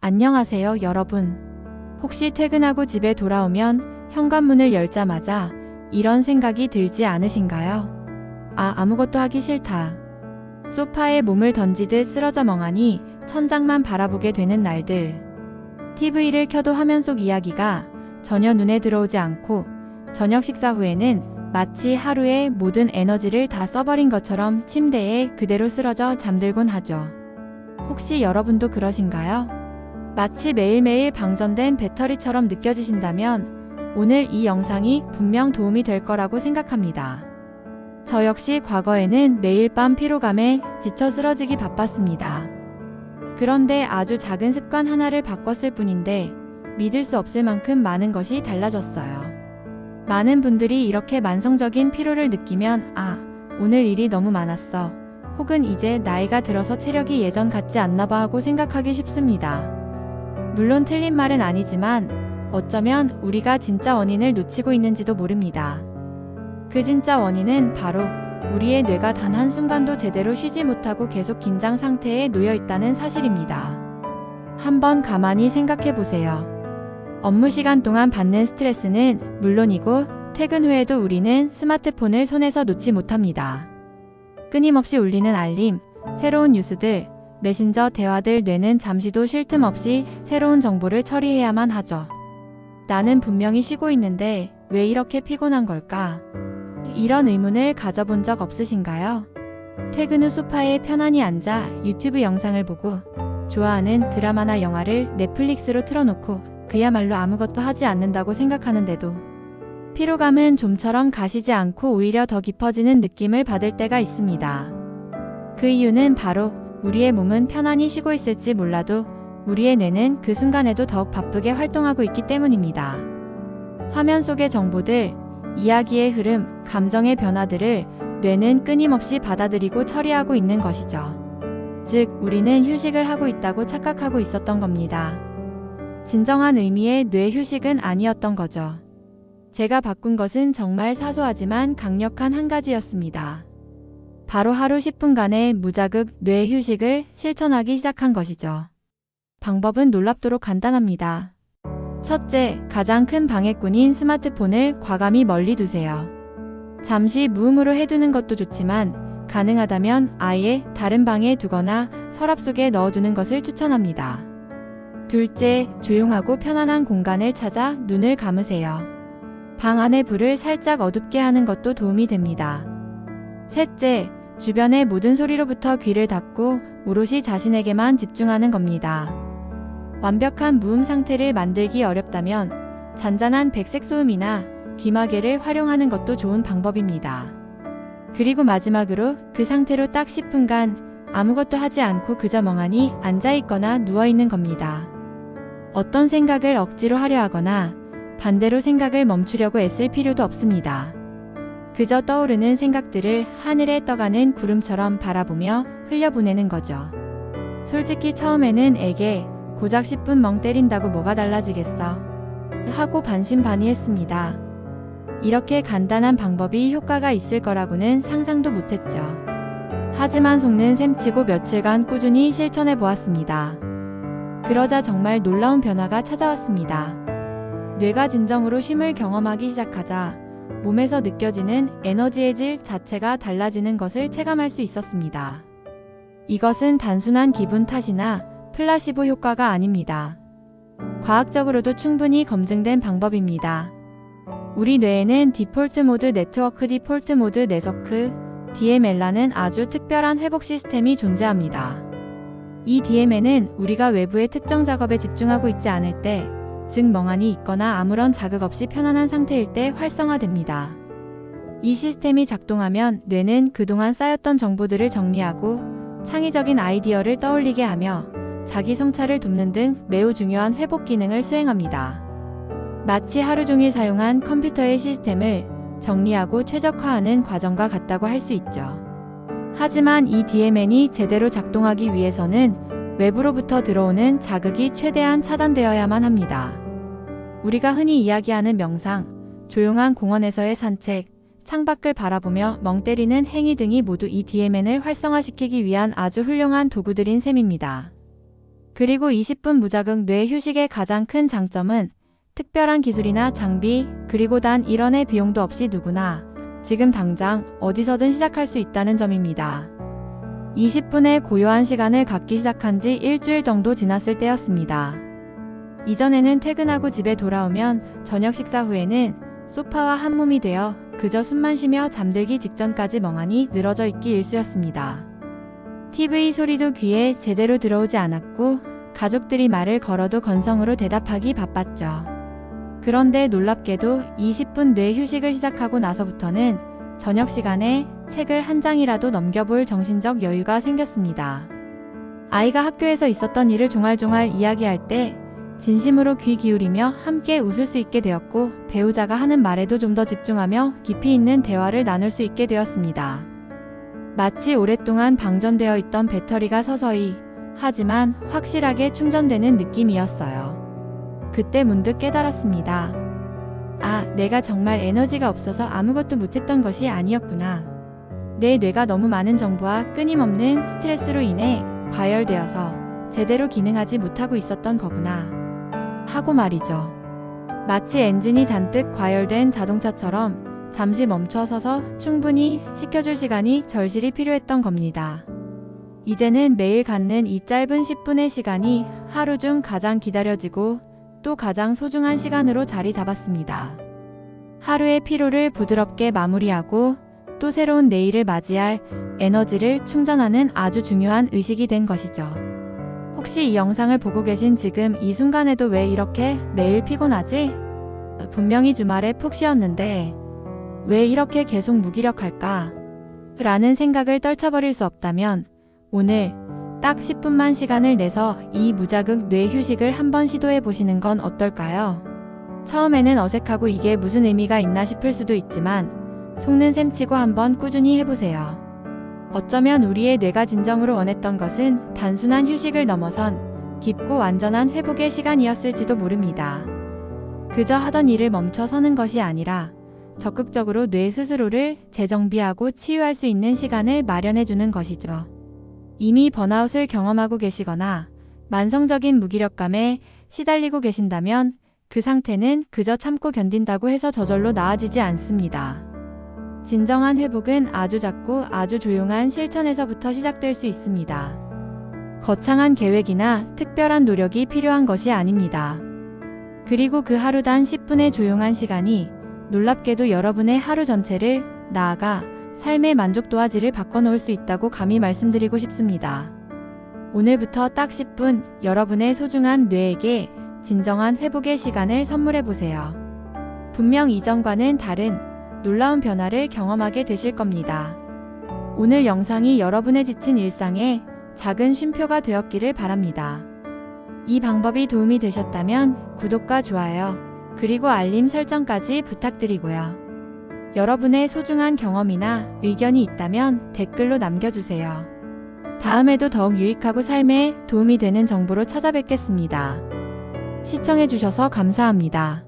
안녕하세요, 여러분. 혹시 퇴근하고 집에 돌아오면 현관문을 열자마자 이런 생각이 들지 않으신가요? 아무것도 하기 싫다. 소파에 몸을 던지듯 쓰러져 멍하니 천장만 바라보게 되는 날들. TV를 켜도 화면 속 이야기가 전혀 눈에 들어오지 않고 저녁 식사 후에는 마치 하루의 모든 에너지를 다 써버린 것처럼 침대에 그대로 쓰러져 잠들곤 하죠. 혹시 여러분도 그러신가요? 마치 매일매일 방전된 배터리처럼 느껴지신다면 오늘 이 영상이 분명 도움이 될 거라고 생각합니다. 저 역시 과거에는 매일 밤 피로감에 지쳐 쓰러지기 바빴습니다. 그런데 아주 작은 습관 하나를 바꿨을 뿐인데 믿을 수 없을 만큼 많은 것이 달라졌어요. 많은 분들이 이렇게 만성적인 피로를 느끼면 오늘 일이 너무 많았어. 혹은 이제 나이가 들어서 체력이 예전 같지 않나 봐 하고 생각하기 쉽습니다. 물론 틀린 말은 아니지만 어쩌면 우리가 진짜 원인을 놓치고 있는지도 모릅니다. 그 진짜 원인은 바로 우리의 뇌가 단 한순간도 제대로 쉬지 못하고 계속 긴장 상태에 놓여 있다는 사실입니다. 한번 가만히 생각해 보세요. 업무 시간 동안 받는 스트레스는 물론이고 퇴근 후에도 우리는 스마트폰을 손에서 놓지 못합니다. 끊임없이 울리는 알림, 새로운 뉴스들, 메신저 대화들 뇌는 잠시도 쉴 틈 없이 새로운 정보를 처리해야만 하죠. 나는 분명히 쉬고 있는데 왜 이렇게 피곤한 걸까? 이런 의문을 가져본 적 없으신가요? 퇴근 후 소파에 편안히 앉아 유튜브 영상을 보고 좋아하는 드라마나 영화를 넷플릭스로 틀어놓고 그야말로 아무것도 하지 않는다고 생각하는데도 피로감은 좀처럼 가시지 않고 오히려 더 깊어지는 느낌을 받을 때가 있습니다. 그 이유는 바로 우리의 몸은 편안히 쉬고 있을지 몰라도 우리의 뇌는 그 순간에도 더욱 바쁘게 활동하고 있기 때문입니다. 화면 속의 정보들, 이야기의 흐름, 감정의 변화들을 뇌는 끊임없이 받아들이고 처리하고 있는 것이죠. 즉, 우리는 휴식을 하고 있다고 착각하고 있었던 겁니다. 진정한 의미의 뇌 휴식은 아니었던 거죠. 제가 바꾼 것은 정말 사소하지만 강력한 한 가지였습니다. 바로 하루 10분간의 무자극 뇌 휴식을 실천하기 시작한 것이죠. 방법은 놀랍도록 간단합니다. 첫째, 가장 큰 방해꾼인 스마트폰을 과감히 멀리 두세요. 잠시 무음으로 해두는 것도 좋지만 가능하다면 아예 다른 방에 두거나 서랍 속에 넣어두는 것을 추천합니다. 둘째, 조용하고 편안한 공간을 찾아 눈을 감으세요. 방 안의 불을 살짝 어둡게 하는 것도 도움이 됩니다. 셋째, 주변의 모든 소리로부터 귀를 닫고 오롯이 자신에게만 집중하는 겁니다. 완벽한 무음 상태를 만들기 어렵다면 잔잔한 백색 소음이나 귀마개를 활용하는 것도 좋은 방법입니다. 그리고 마지막으로 그 상태로 딱 10분간 아무것도 하지 않고 그저 멍하니 앉아있거나 누워있는 겁니다. 어떤 생각을 억지로 하려 하거나 반대로 생각을 멈추려고 애쓸 필요도 없습니다. 그저 떠오르는 생각들을 하늘에 떠가는 구름처럼 바라보며 흘려보내는 거죠. 솔직히 처음에는 고작 10분 멍 때린다고 뭐가 달라지겠어? 하고 반신반의했습니다. 이렇게 간단한 방법이 효과가 있을 거라고는 상상도 못했죠. 하지만 속는 셈치고 며칠간 꾸준히 실천해 보았습니다. 그러자 정말 놀라운 변화가 찾아왔습니다. 뇌가 진정으로 쉼을 경험하기 시작하자 몸에서 느껴지는 에너지의 질 자체가 달라지는 것을 체감할 수 있었습니다. 이것은 단순한 기분 탓이나 플라시보 효과가 아닙니다. 과학적으로도 충분히 검증된 방법입니다. 우리 뇌에는 디폴트 모드 네트워크, 디폴트 모드 네서크, DML라는 아주 특별한 회복 시스템이 존재합니다. 이 DML은 우리가 외부의 특정 작업에 집중하고 있지 않을 때, 즉 멍하니 있거나 아무런 자극 없이 편안한 상태일 때 활성화됩니다. 이 시스템이 작동하면 뇌는 그동안 쌓였던 정보들을 정리하고 창의적인 아이디어를 떠올리게 하며 자기 성찰을 돕는 등 매우 중요한 회복 기능을 수행합니다. 마치 하루 종일 사용한 컴퓨터의 시스템을 정리하고 최적화하는 과정과 같다고 할 수 있죠. 하지만 이 DMN이 제대로 작동하기 위해서는 외부로부터 들어오는 자극이 최대한 차단되어야만 합니다. 우리가 흔히 이야기하는 명상, 조용한 공원에서의 산책, 창밖을 바라보며 멍 때리는 행위 등이 모두 이 DMN을 활성화시키기 위한 아주 훌륭한 도구들인 셈입니다. 그리고 20분 무자극 뇌 휴식의 가장 큰 장점은 특별한 기술이나 장비, 그리고 단 1원의 비용도 없이 누구나 지금 당장 어디서든 시작할 수 있다는 점입니다. 20분의 고요한 시간을 갖기 시작한 지 일주일 정도 지났을 때였습니다. 이전에는 퇴근하고 집에 돌아오면 저녁 식사 후에는 소파와 한 몸이 되어 그저 숨만 쉬며 잠들기 직전까지 멍하니 늘어져 있기 일쑤였습니다. TV 소리도 귀에 제대로 들어오지 않았고 가족들이 말을 걸어도 건성으로 대답하기 바빴죠. 그런데 놀랍게도 20분 뇌 휴식을 시작하고 나서부터는 저녁 시간에 책을 한 장이라도 넘겨볼 정신적 여유가 생겼습니다. 아이가 학교에서 있었던 일을 종알종알 이야기할 때 진심으로 귀 기울이며 함께 웃을 수 있게 되었고, 배우자가 하는 말에도 좀 더 집중하며 깊이 있는 대화를 나눌 수 있게 되었습니다. 마치 오랫동안 방전되어 있던 배터리가 서서히 하지만 확실하게 충전되는 느낌이었어요. 그때 문득 깨달았습니다. 아, 내가 정말 에너지가 없어서 아무것도 못했던 것이 아니었구나. 내 뇌가 너무 많은 정보와 끊임없는 스트레스로 인해 과열되어서 제대로 기능하지 못하고 있었던 거구나 하고 말이죠. 마치 엔진이 잔뜩 과열된 자동차처럼 잠시 멈춰서서 충분히 식혀줄 시간이 절실히 필요했던 겁니다. 이제는 매일 갖는 이 짧은 10분의 시간이 하루 중 가장 기다려지고 또 가장 소중한 시간으로 자리 잡았습니다. 하루의 피로를 부드럽게 마무리하고 또 새로운 내일을 맞이할 에너지를 충전하는 아주 중요한 의식이 된 것이죠. 혹시 이 영상을 보고 계신 지금 이 순간에도 왜 이렇게 매일 피곤하지? 분명히 주말에 푹 쉬었는데 왜 이렇게 계속 무기력할까? 라는 생각을 떨쳐버릴 수 없다면 오늘 딱 10분만 시간을 내서 이 무자극 뇌 휴식을 한번 시도해 보시는 건 어떨까요? 처음에는 어색하고 이게 무슨 의미가 있나 싶을 수도 있지만 속는 셈 치고 한번 꾸준히 해보세요. 어쩌면 우리의 뇌가 진정으로 원했던 것은 단순한 휴식을 넘어선 깊고 완전한 회복의 시간이었을지도 모릅니다. 그저 하던 일을 멈춰 서는 것이 아니라 적극적으로 뇌 스스로를 재정비하고 치유할 수 있는 시간을 마련해 주는 것이죠. 이미 번아웃을 경험하고 계시거나 만성적인 무기력감에 시달리고 계신다면 그 상태는 그저 참고 견딘다고 해서 저절로 나아지지 않습니다. 진정한 회복은 아주 작고 아주 조용한 실천에서부터 시작될 수 있습니다. 거창한 계획이나 특별한 노력이 필요한 것이 아닙니다. 그리고 그 하루 단 10분의 조용한 시간이 놀랍게도 여러분의 하루 전체를 나아가 삶의 만족도와 질을 바꿔놓을 수 있다고 감히 말씀드리고 싶습니다. 오늘부터 딱 10분 여러분의 소중한 뇌에게 진정한 회복의 시간을 선물해보세요. 분명 이전과는 다른 놀라운 변화를 경험하게 되실 겁니다. 오늘 영상이 여러분의 지친 일상에 작은 쉼표가 되었기를 바랍니다. 이 방법이 도움이 되셨다면 구독과 좋아요, 그리고 알림 설정까지 부탁드리고요. 여러분의 소중한 경험이나 의견이 있다면 댓글로 남겨주세요. 다음에도 더욱 유익하고 삶에 도움이 되는 정보로 찾아뵙겠습니다. 시청해주셔서 감사합니다.